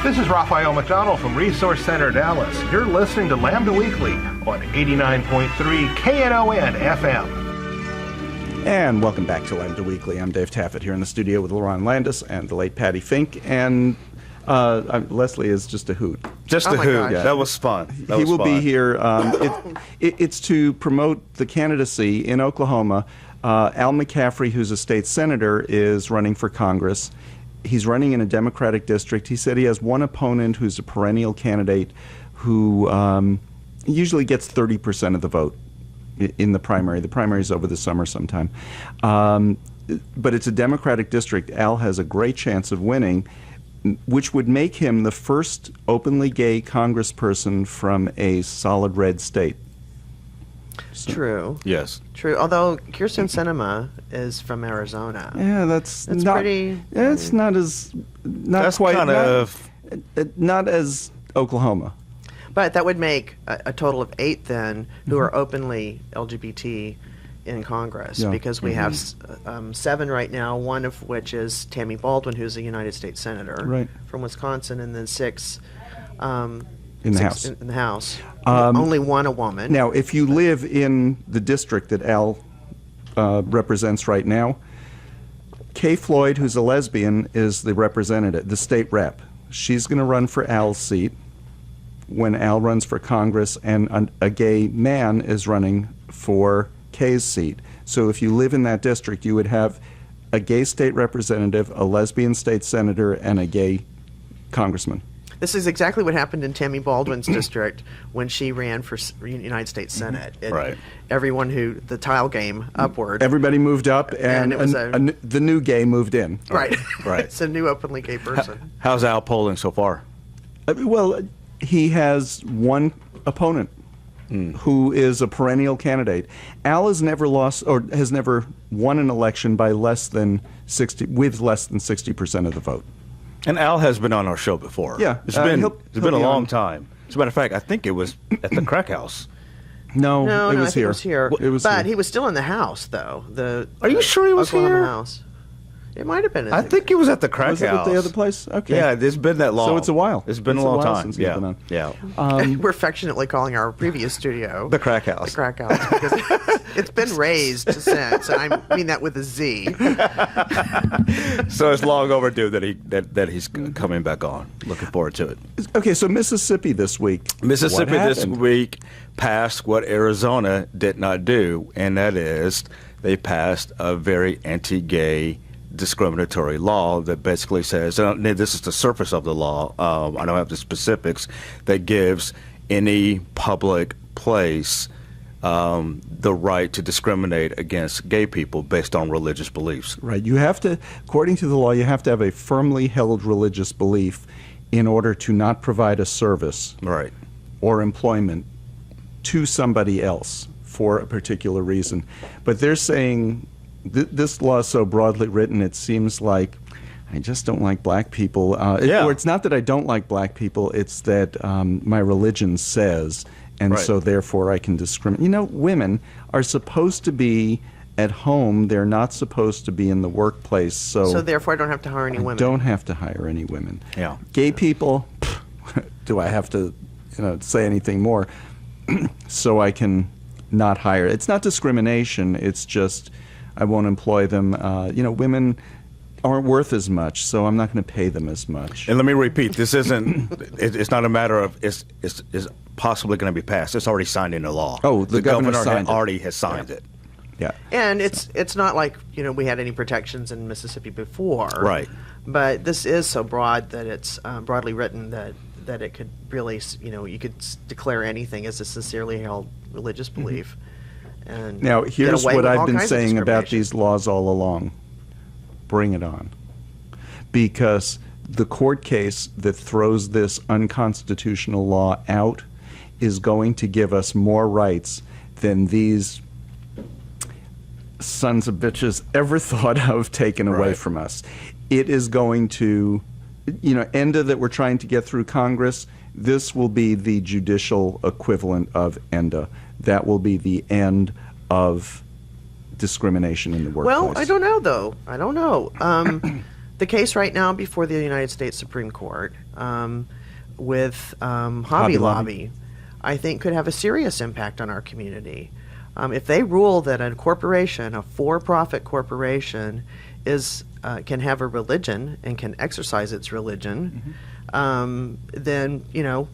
S10: This is Raphael McDonald from Resource Center Dallas. You're listening to Lambda Weekly on 89.3 Knon FM.
S3: And welcome back to Lambda Weekly. I'm Dave Taffet here in the studio with Lerone Landis and the late Pattie Fink. And Leslie is just a hoot.
S4: Just a hoot. Yeah. That was fun.
S3: He will be here. It's to promote the candidacy in Oklahoma. Al McAffree, who's a state senator, is running for Congress. He's running in a Democratic district. He said he has one opponent who's a perennial candidate who usually gets 30% of the vote in the primary. The primary's over the summer sometime. But it's a Democratic district. Al has a great chance of winning, which would make him the first openly gay congressperson from a solid red state. So,
S6: true.
S4: Yes.
S6: True. Although Kyrsten Sinema is from Arizona.
S3: Yeah, that's not
S6: pretty.
S3: Yeah, it's not as
S4: that's
S3: quite
S4: kind of
S3: not as Oklahoma.
S6: But that would make a total of 8 then who are openly LGBT in Congress, because we have 7 right now, one of which is Tammy Baldwin, who's a United States Senator from Wisconsin, and then 6
S3: in the House.
S6: In the House. Only one a woman.
S3: Now, if you live in the district that Al represents right now, Kay Floyd, who's a lesbian, is the representative, the state rep. She's going to run for Al's seat when Al runs for Congress, and a gay man is running for Kay's seat. So if you live in that district, you would have a gay state representative, a lesbian state senator, and a gay congressman.
S6: This is exactly what happened in Tammy Baldwin's district when she ran for United States Senate. Everyone the tile game upward.
S3: Everybody moved up, and the new gay moved in.
S6: Right. It's a new openly gay person.
S4: How's Al polling so far?
S3: Well, he has one opponent who is a perennial candidate. Al has never lost or has never won an election by with less than 60% of the vote.
S4: And Al has been on our show before.
S3: Yeah,
S4: it's been a long time. As a matter of fact, I think it was at the Crack House.
S3: No, it was here.
S6: It was here. But he was still in the House, though.
S4: Are you sure he was
S6: Oklahoma
S4: here?
S6: House. It might have been.
S4: I think it was at the crack
S3: Was it
S4: house.
S3: at the other place? Okay.
S4: Yeah, it's been that long.
S3: So it's a while.
S4: It's been a long time.
S3: Since you've been on.
S4: Yeah.
S6: We're affectionately calling our previous studio
S4: The crack house.
S6: The crack house because it's been raised since, and I mean that with a Z.
S4: So it's long overdue that he's coming back on. Looking forward to it.
S3: Okay, so Mississippi this week.
S4: Mississippi
S3: What
S4: this
S3: happened?
S4: week passed what Arizona did not do, and that is they passed a very anti-gay discriminatory law that basically says, and this is the surface of the law, I don't have the specifics, that gives any public place the right to discriminate against gay people based on religious beliefs.
S3: Right. You have to, according to the law, you have to have a firmly held religious belief in order to not provide a service
S4: Right.
S3: or employment to somebody else for a particular reason. But they're saying this law is so broadly written, it seems like I just don't like black people. Or it's not that I don't like black people, it's that my religion says, and
S4: Right.
S3: so therefore I can discriminate. You know, women are supposed to be at home. They're not supposed to be in the workplace.
S6: So therefore I don't have to hire any
S3: I
S6: women.
S3: don't have to hire any women.
S4: Yeah.
S3: Gay people, do I have to say anything more? So I can not hire. It's not discrimination. It's just I won't employ them. Women aren't worth as much, so I'm not going to pay them as much.
S4: And let me repeat, this isn't, it's not a matter of, it's possibly going to be passed. It's already signed into law.
S3: Oh, the governor signed it.
S4: already has signed it.
S3: Yeah.
S6: And it's not like, we had any protections in Mississippi before.
S4: Right.
S6: But this is so broad that it's broadly written that it could really, you could declare anything as a sincerely held religious belief. And
S3: Now,
S6: get
S3: here's
S6: away
S3: what
S6: with
S3: I've
S6: all
S3: been
S6: kinds of
S3: saying about
S6: discrimination.
S3: these laws all along. Bring it on. Because the court case that throws this unconstitutional law out is going to give us more rights than these sons of bitches ever thought of taken away
S4: Right.
S3: from us. It is going to, ENDA that we're trying to get through Congress, this will be the judicial equivalent of ENDA. That will be the end of discrimination in the workplace.
S6: Well, I don't know, though. I don't know. The case right now before the United States Supreme Court with Hobby Lobby, I think could have a serious impact on our community. If they rule that a corporation, a for-profit corporation, can have a religion and can exercise its religion, then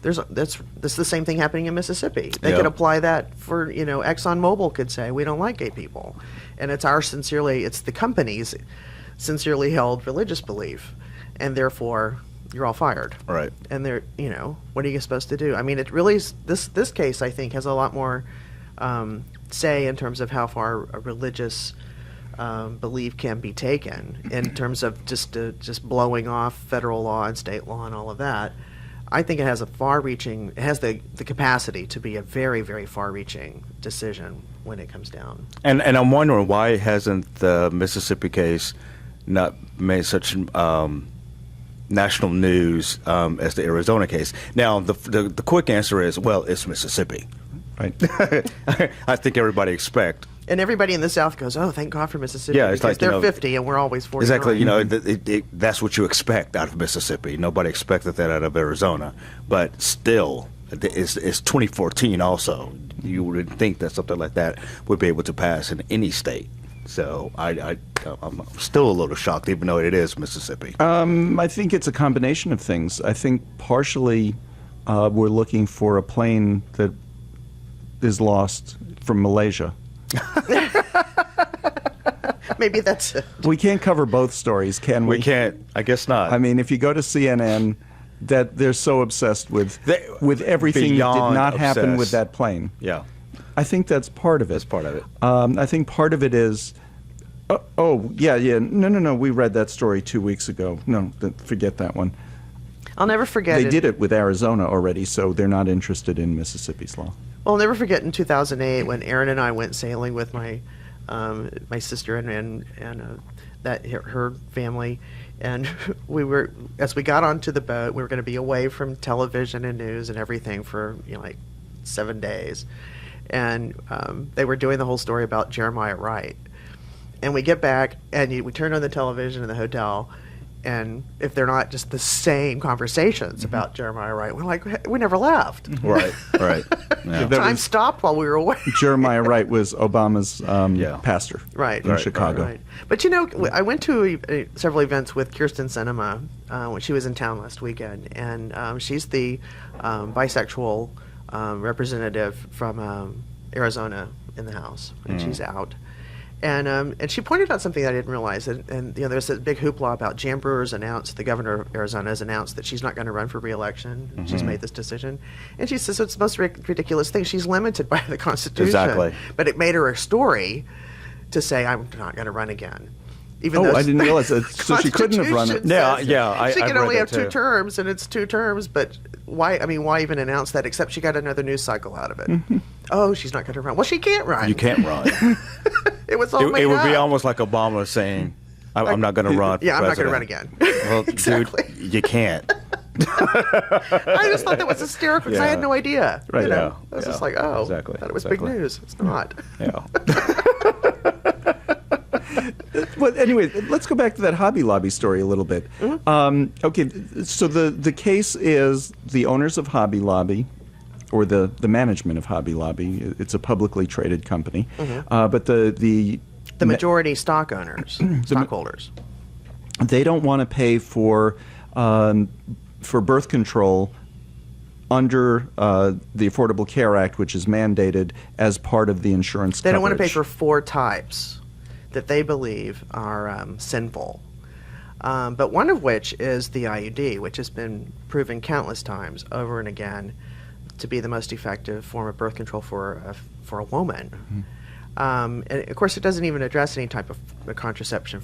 S6: that's the same thing happening in Mississippi. They could apply that for ExxonMobil could say we don't like gay people, and it's the company's sincerely held religious belief, and therefore you're all fired.
S4: Right.
S6: And they're what are you supposed to do? I mean, it really this case I think has a lot more say in terms of how far a religious belief can be taken in terms of just blowing off federal law and state law and all of that. I think it has it has the capacity to be a very, very far-reaching decision when it comes down.
S4: And I'm wondering why hasn't the Mississippi case not made such national news as the Arizona case? Now, the quick answer is, well, it's Mississippi.
S3: Right.
S4: I think everybody expect.
S6: And everybody in the South goes, "Oh, thank God for Mississippi!"
S4: Yeah, it's
S6: because
S4: like,
S6: they're 50 and we're always 49.
S4: Exactly. That's what you expect out of Mississippi. Nobody expected that out of Arizona, but still, it's 2014. Also, you would think that something like that would be able to pass in any state. So I'm still a little shocked, even though it is Mississippi.
S3: I think it's a combination of things. I think partially we're looking for a plane that is lost from Malaysia.
S6: Maybe that's it.
S3: We can't cover both stories, can we?
S4: We can't. I guess not.
S3: I mean, if you go to CNN, that they're so obsessed with everything that did not happen with that plane.
S4: Yeah.
S3: I think that's part of it.
S4: That's part of it.
S3: I think part of it is, no, we read that story 2 weeks ago. No, forget that one.
S6: I'll never forget
S3: They did it with Arizona already, so they're not interested in Mississippi's law.
S6: Well, I'll never forget in 2008 when Erin and I went sailing with my sister and her family, and as we got onto the boat, we were going to be away from television and news and everything for like 7 days, and they were doing the whole story about Jeremiah Wright. And we get back, and we turn on the television in the hotel, and if they're not just the same conversations about Jeremiah Wright, we're like, we never left.
S4: Right. Yeah.
S6: Time stopped while we were away.
S3: Jeremiah Wright was Obama's pastor in Chicago.
S6: Right. But I went to several events with Kirsten Sinema when she was in town last weekend, and she's the bisexual representative from Arizona in the House, and she's out. And she pointed out something I didn't realize, and there's a big hoopla about Jan Brewer's announced, the governor of Arizona has announced that she's not going to run for re-election. Mm-hmm. She's made this decision, and she says it's the most ridiculous thing. She's limited by the Constitution,
S4: exactly.
S6: But it made her a story to say I'm not going to run again. Even though
S3: I didn't realize that. So she couldn't have run it.
S6: She can only have 2 terms, and it's 2 terms. But why? I mean, why even announce that? Except she got another news cycle out of it. Mm-hmm. Oh, she's not going to run. Well, she can't run.
S4: You can't run.
S6: It was all
S4: It would be almost like Obama saying, "I'm not going to run."
S6: Yeah, I'm not going to run again.
S4: Well,
S6: exactly.
S4: Dude, you can't.
S6: I just thought that was hysterical because I had no idea.
S3: Right.
S6: I was just like, oh,
S4: exactly.
S6: I thought it was big news. It's not.
S4: Yeah.
S3: Well, anyway, let's go back to that Hobby Lobby story a little bit. Mm-hmm. Okay, so the case is the owners of Hobby Lobby, or the management of Hobby Lobby. It's a publicly traded company, but the
S6: majority stockholders,
S3: they don't want to pay for birth control under the Affordable Care Act, which is mandated as part of the insurance coverage.
S6: They don't want to pay for 4 types that they believe are sinful. But one of which is the IUD, which has been proven countless times over and again to be the most effective form of birth control for a woman. Mm-hmm. And of course, it doesn't even address any type of contraception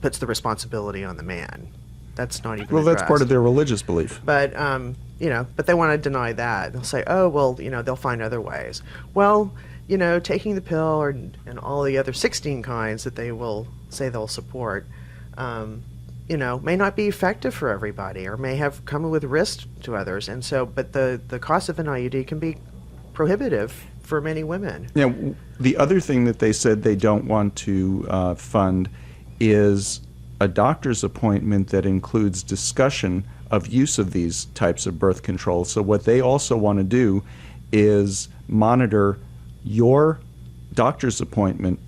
S6: puts the responsibility on the man. That's not even
S3: addressed. That's part of their religious belief.
S6: But but they want to deny that. They'll say, oh, well, they'll find other ways. Well, taking the pill and all the other 16 kinds that they will say they'll support, may not be effective for everybody or may have come with risk to others. And so, but the cost of an IUD can be prohibitive for many women.
S3: Now, the other thing that they said they don't want to fund is a doctor's appointment that includes discussion of use of these types of birth control. So what they also want to do is monitor your doctor's appointment,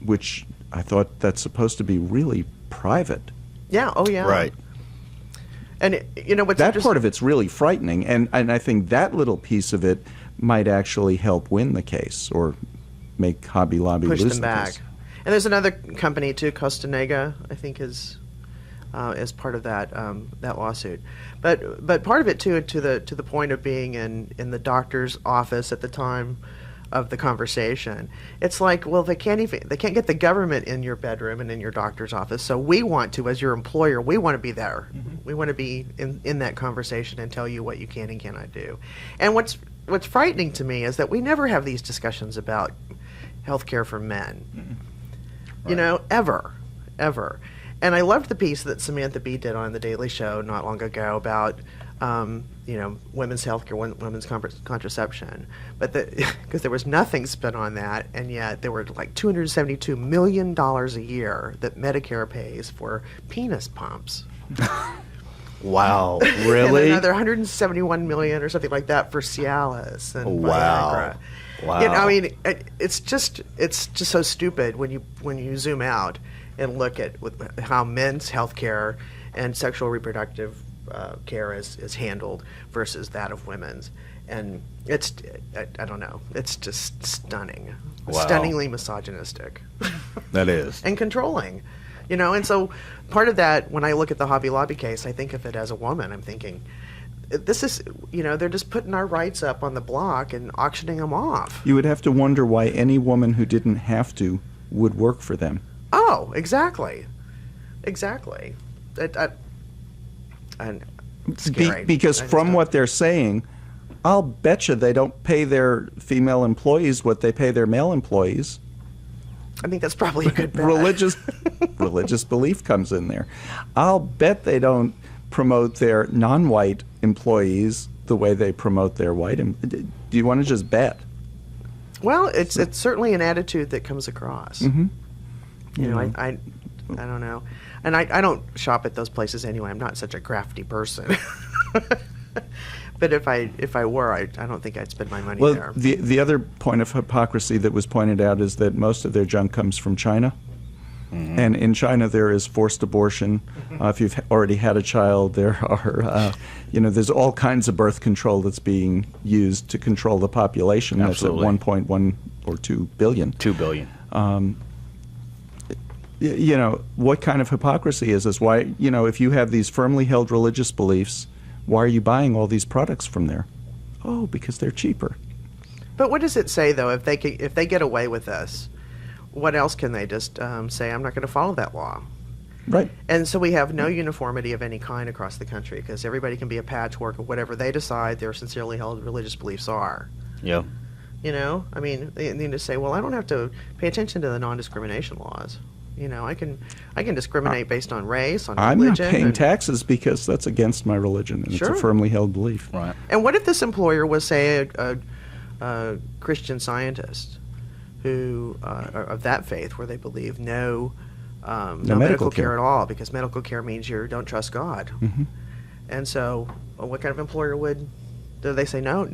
S3: which I thought that's supposed to be really private.
S6: Yeah. Oh, yeah.
S4: Right.
S6: And what's
S3: that part of it's really frightening, and I think that little piece of it might actually help win the case or make Hobby Lobby
S6: push
S3: lose
S6: them back. Case. And there's another company too, Costanega, I think is part of that lawsuit. But part of it too, to the point of being in the doctor's office at the time of the conversation, it's like, well, they can't get the government in your bedroom and in your doctor's office. So we want to, as your employer, we want to be there. Mm-hmm. We want to be in that conversation and tell you what you can and cannot do. And what's frightening to me is that we never have these discussions about health care for men. Mm-hmm. Right. Ever. And I loved the piece that Samantha Bee did on The Daily Show not long ago about, women's health care, women's contraception. But because there was nothing spent on that, and yet there were like $272 million a year that Medicare pays for penis pumps.
S4: Wow, really?
S6: And another $171 million or something like that for Cialis and
S4: Viagra.
S6: Wow. It's just so stupid when you zoom out and look at how men's health care and sexual reproductive care is handled versus that of women's. And I don't know, it's just stunning.
S4: Wow.
S6: Stunningly misogynistic.
S4: That is.
S6: And controlling. And so part of that, when I look at the Hobby Lobby case, I think of it as a woman. I'm thinking, this is, they're just putting our rights up on the block and auctioning them off.
S3: You would have to wonder why any woman who didn't have to would work for them.
S6: Oh, exactly. It's scary.
S3: Because from what they're saying, I'll betcha they don't pay their female employees what they pay their male employees.
S6: I think that's probably a good bet.
S3: Religious belief comes in there. I'll bet they don't promote their non-white employees the way they promote their white. Do you want to just bet?
S6: Well, it's certainly an attitude that comes across.
S3: Mm-hmm.
S6: You know, I don't know, and I don't shop at those places anyway. I'm not such a crafty person. But if I were, I don't think I'd spend my money there.
S3: The other point of hypocrisy that was pointed out is that most of their junk comes from China. Mm-hmm. And in China, there is forced abortion. If you've already had a child, there are, there's all kinds of birth control that's being used to control the population.
S4: Absolutely.
S3: That's at 1.1 or 2 billion.
S4: 2 billion.
S3: What kind of hypocrisy is this? Why, if you have these firmly held religious beliefs, why are you buying all these products from there? Oh, because they're cheaper.
S6: But what does it say, though, if they get away with this? What else can they just say, I'm not going to follow that law?
S3: Right.
S6: And so we have no uniformity of any kind across the country because everybody can be a patchwork of whatever they decide their sincerely held religious beliefs are.
S4: Yeah.
S6: I mean, they need to say, well, I don't have to pay attention to the non-discrimination laws. I can discriminate based on race, on religion.
S3: I'm not paying taxes because that's against my religion, and
S6: Sure.
S3: It's a firmly held belief.
S4: Right.
S6: And what if this employer was, say, a Christian scientist who of that faith, where they believe no medical care at all, because medical care means you don't trust God.
S3: Mm-hmm.
S6: And so, what kind of employer do they say no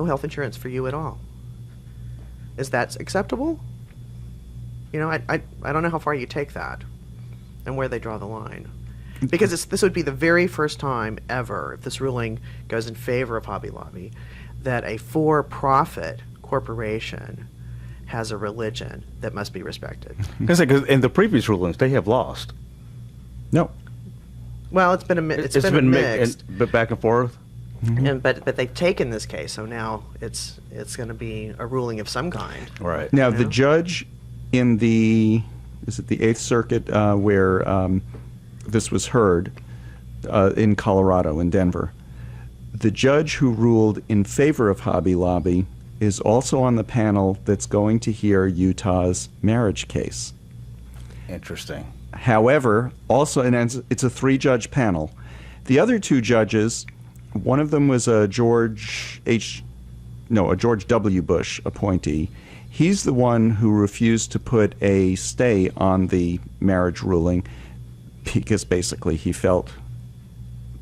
S6: health insurance for you at all? Is that acceptable? I don't know how far you take that and where they draw the line. Because this would be the very first time ever, if this ruling goes in favor of Hobby Lobby, that a for-profit corporation has a religion that must be respected.
S4: Because in the previous rulings, they have lost.
S3: No.
S6: Well, it's been mixed.
S4: But back and forth.
S6: Mm-hmm. But they've taken this case, so now it's going to be a ruling of some kind.
S4: Right.
S3: Now, the judge in the 8th Circuit where this was heard in Colorado, in Denver, the judge who ruled in favor of Hobby Lobby is also on the panel that's going to hear Utah's marriage case.
S4: Interesting.
S3: However, also, and it's a 3-judge panel. The other 2 judges, one of them was a George W. Bush appointee. He's the one who refused to put a stay on the marriage ruling because basically he felt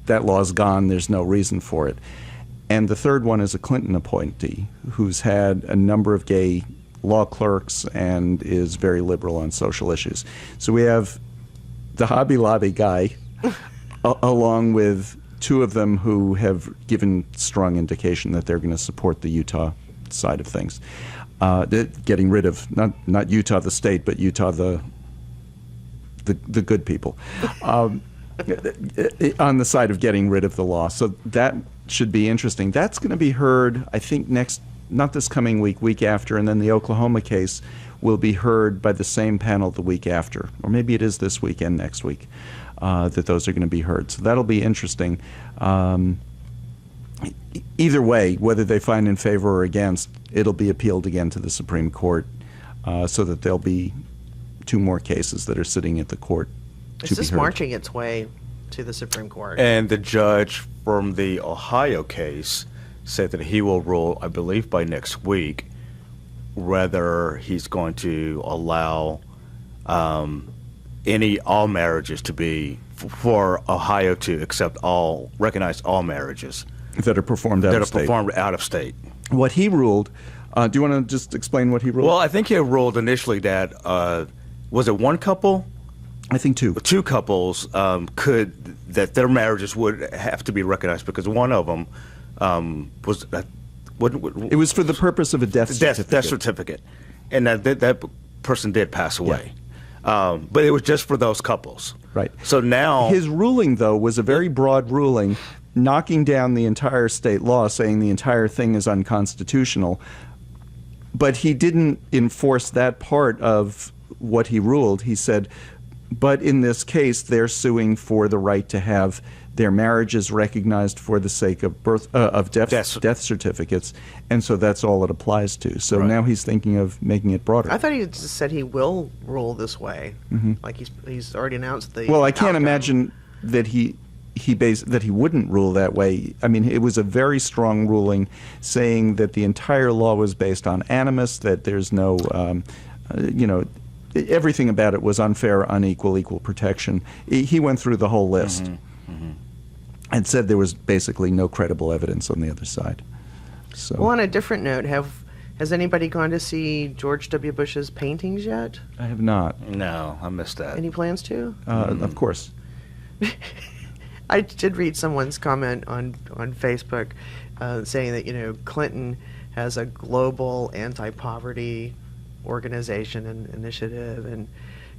S3: that law's gone, there's no reason for it. And the third one is a Clinton appointee who's had a number of gay law clerks and is very liberal on social issues. So we have the Hobby Lobby guy along with 2 of them who have given strong indication that they're going to support the Utah side of things. Getting rid of, not Utah the state, but Utah the good people. On the side of getting rid of the law. So that should be interesting. That's going to be heard, I think, not this coming week after, and then the Oklahoma case will be heard by the same panel the week after. Or maybe it is this weekend, next week, that those are going to be heard. So that'll be interesting. Either way, whether they find in favor or against, it'll be appealed again to the Supreme Court so that there'll be 2 more cases that are sitting at the court to be heard.
S6: It's just marching its way to the Supreme Court.
S4: And the judge from the Ohio case said that he will rule, I believe, by next week, whether he's going to allow all marriages to be, for Ohio to recognize all marriages.
S3: That are performed out of state.
S4: Out of state.
S3: What he ruled, do you want to just explain what he ruled?
S4: Well, I think he ruled initially that, was it 1 couple?
S3: I think 2.
S4: 2 couples that their marriages would have to be recognized because one of them was...
S3: it was for the purpose of a death certificate.
S4: Death certificate. And that person did pass away. Yeah. But it was just for those couples.
S3: Right.
S4: So now...
S3: His ruling, though, was a very broad ruling, knocking down the entire state law, saying the entire thing is unconstitutional. But he didn't enforce that part of what he ruled. He said, but in this case, they're suing for the right to have their marriages recognized for the sake of death certificates, and so that's all it applies to. So now he's thinking of making it broader.
S6: I thought he just said he will rule this way.
S3: Mm-hmm.
S6: Like he's already announced the
S3: Well, I can't
S6: outcome.
S3: imagine that he that he wouldn't rule that way. I mean, it was a very strong ruling saying that the entire law was based on animus, that there's no, everything about it was unfair, unequal, equal protection. He went through the whole list and said there was basically no credible evidence on the other side. So,
S6: well, on a different note, has anybody gone to see George W. Bush's paintings yet?
S3: I have not.
S4: No, I missed that.
S6: Any plans to?
S3: Of course.
S6: I did read someone's comment on Facebook saying that, Clinton has a global anti-poverty organization and initiative, and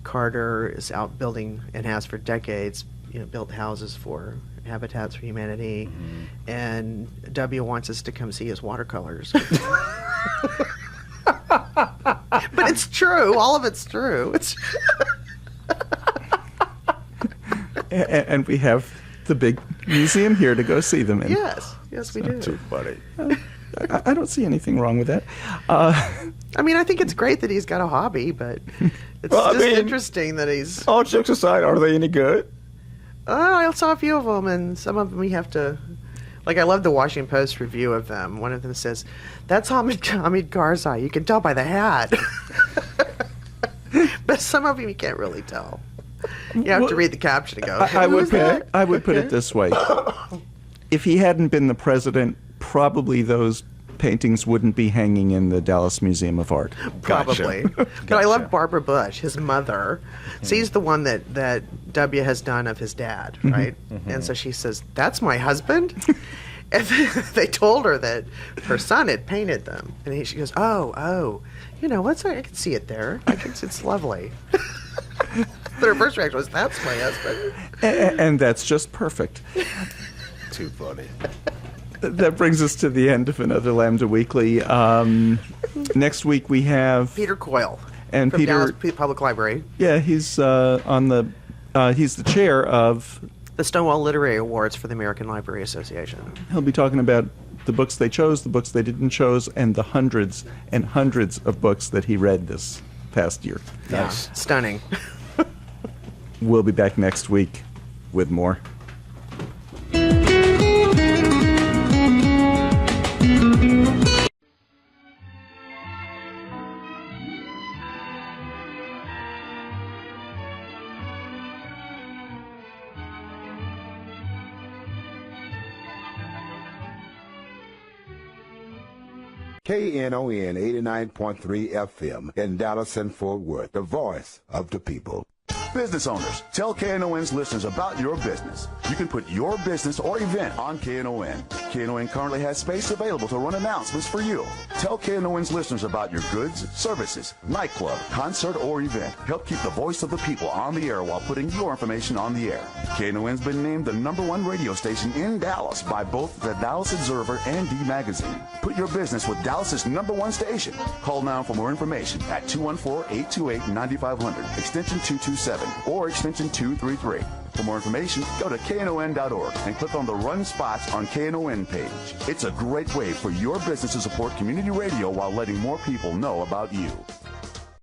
S6: Carter is out building, and has for decades, built houses for Habitats for Humanity, and W wants us to come see his watercolors. But it's true. All of it's true. It's
S3: and we have the big museum here to go see them in.
S6: Yes, we do.
S4: Too funny.
S3: I don't see anything wrong with that.
S6: I mean, I think it's great that he's got a hobby, but it's interesting that he's...
S4: All jokes aside, are they any good?
S6: I saw a few of them, and some of them we have to... Like, I love the Washington Post review of them. One of them says, "That's Hamid Karzai. You can tell by the hat." But some of them you can't really tell. You have to read the caption and go,
S3: I would put it this way. If he hadn't been the president, probably those paintings wouldn't be hanging in the Dallas Museum of Art.
S6: Probably.
S4: Gotcha.
S6: But I love Barbara Bush, his mother. She's the one that W has done of his dad, right? And so she says, "That's my husband?" And they told her that her son had painted them. And she goes, oh, I can see it there. It's lovely. But her first reaction was, "That's my husband."
S3: And that's just perfect.
S4: Too funny.
S3: That brings us to the end of another Lambda Weekly. Next week we have
S6: Peter Coyle,
S3: and
S6: from
S3: Peter
S6: Dallas Public Library.
S3: Yeah, he's he's the chair of
S6: the Stonewall Literary Awards for the American Library Association.
S3: He'll be talking about the books they chose, the books they didn't choose, and the hundreds and hundreds of books that he read this past year.
S6: Nice. Yeah. Stunning.
S3: We'll be back next week with more.
S1: KNON 89.3 FM in Dallas and Fort Worth, the voice of the people.
S2: Business owners, tell KNON's listeners about your business. You can put your business or event on KNON. KNON currently has space available to run announcements for you. Tell KNON's listeners about your goods, services, nightclub, concert, or event. Help keep the voice of the people on the air while putting your information on the air. KNON's been named the #1 radio station in Dallas by both the Dallas Observer and D Magazine. Put your business with Dallas's #1 station. Call now for more information at 214-828-9500, extension 227. Or extension 233. For more information, go to knon.org and click on the Run Spots on KNON page. It's a great way for your business to support community radio while letting more people know about you.